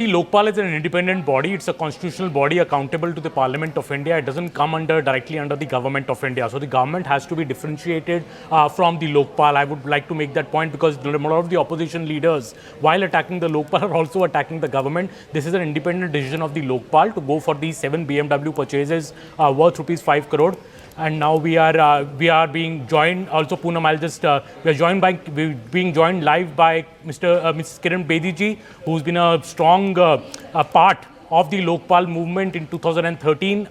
See, Lokpal is an independent body. It's a constitutional body accountable to the Parliament of India. It doesn't come directly under the Government of India. So the government has to be differentiated from the Lokpal. I would like to make that point because a lot of the opposition leaders, while attacking the Lokpal, are also attacking the government. This is an independent decision of the Lokpal to go for these 7 BMW purchases worth rupees 5 crore. And now we are being joined. Also, Poonam, we're being joined live by Mrs. Kiran Bedi ji, who's been a strong part of the Lokpal movement in 2013.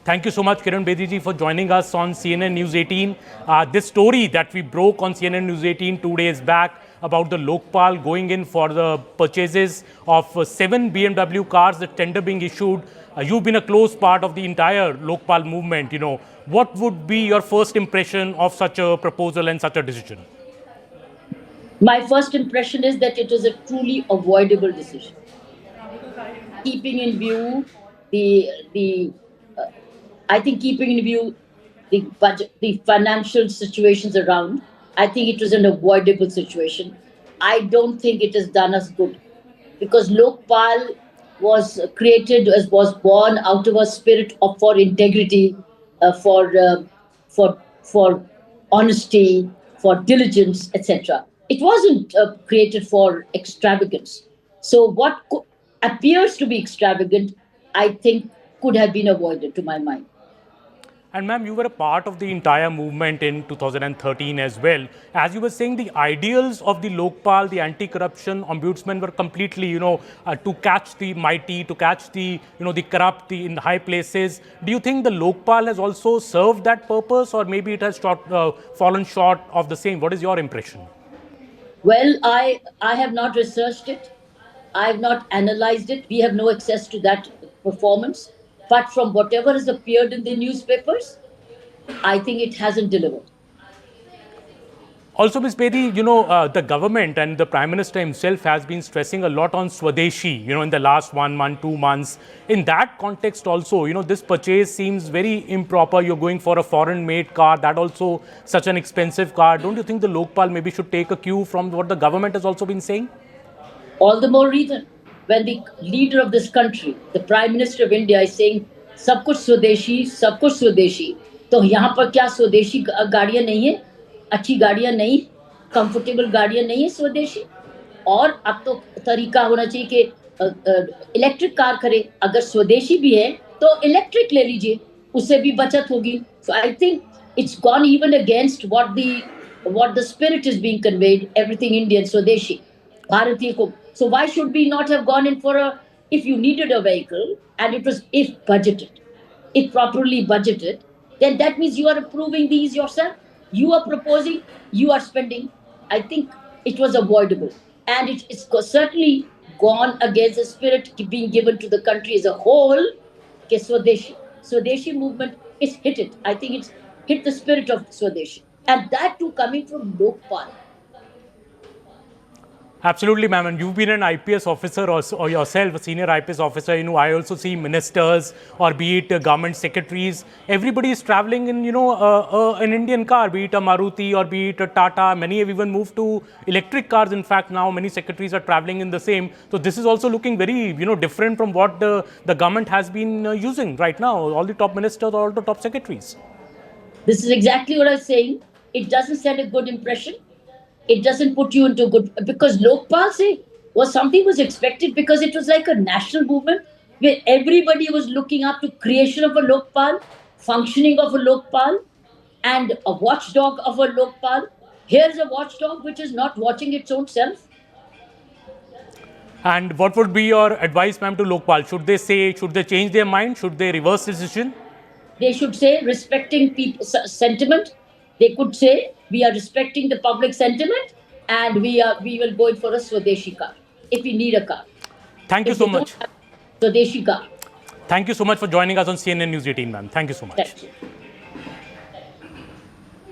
Thank you so much, Kiran Bedi ji, for joining us on CNN News 18. This story that we broke on CNN News 18 2 days back about the Lokpal going in for the purchases of 7 BMW cars, the tender being issued. You've been a close part of the entire Lokpal movement. What would be your first impression of such a proposal and such a decision? My first impression is that it is a truly avoidable decision. Keeping in view keeping in view the budget, the financial situations around, I think it was an avoidable situation. I don't think it has done us good because Lokpal was born out of a spirit for integrity, for honesty, for diligence, etc. It wasn't created for extravagance. So what appears to be extravagant, I think, could have been avoided, to my mind. And ma'am, you were a part of the entire movement in 2013 as well. As you were saying, the ideals of the Lokpal, the anti-corruption ombudsman were completely, to catch the mighty, to catch the, the corrupt in high places. Do you think the Lokpal has also served that purpose, or maybe it has fallen short of the same? What is your impression? Well, I have not researched it. I have not analyzed it. We have no access to that performance. But from whatever has appeared in the newspapers, I think it hasn't delivered. Also, Ms. Bedi, the government and the Prime Minister himself has been stressing a lot on Swadeshi, in the last 1 month, 2 months. In that context also, this purchase seems very improper. You're going for a foreign-made car, that also such an expensive car. Don't you think the Lokpal maybe should take a cue from what the government has also been saying? All the more reason. When the leader of this country, the Prime Minister of India, is saying सब कुछ स्वदेशी, तो यहाँ पर क्या स्वदेशी गाड़ियाँ नहीं है, अच्छी गाड़ियाँ नहीं, कंफर्टेबल गाड़ियाँ नहीं है स्वदेशी? और अब तो तरीका होना चाहिए कि इलेक्ट्रिक कार करें. अगर स्वदेशी भी है तो इलेक्ट्रिक ले लीजिए, उससे भी बचत होगी. So I think it's gone even against what the spirit is being conveyed. Everything Indian, Swadeshi, Bharatiya ko. So why should we not have gone in for if you needed a vehicle and it was if properly budgeted, then that means you are approving these yourself. You are proposing, you are spending. I think it was avoidable. And it's certainly gone against the spirit being given to the country as a whole. Swadeshi movement is hit it. I think it's hit the spirit of Swadeshi. And that too coming from Lokpal. Absolutely, ma'am. And you've been an IPS officer or yourself, a senior IPS officer. I also see ministers or be it government secretaries. Everybody is traveling in, an Indian car, be it a Maruti or be it a Tata. Many have even moved to electric cars. In fact, now many secretaries are traveling in the same. So this is also looking very, different from what the government has been using right now. All the top ministers, all the top secretaries. This is exactly what I was saying. It doesn't send a good impression. It doesn't put you into good, because Lokpal was expected because it was like a national movement where everybody was looking up to creation of a Lokpal, functioning of a Lokpal, and a watchdog of a Lokpal. Here's a watchdog which is not watching its own self. And what would be your advice, ma'am, to Lokpal? Should they change their mind? Should they reverse the decision? They should say respecting sentiment. They could say we are respecting the public sentiment and we will go in for a Swadeshi car if we need a car. Thank you so much. Swadeshi car. Thank you so much for joining us on CNN News 18, ma'am. Thank you so much. Thank you.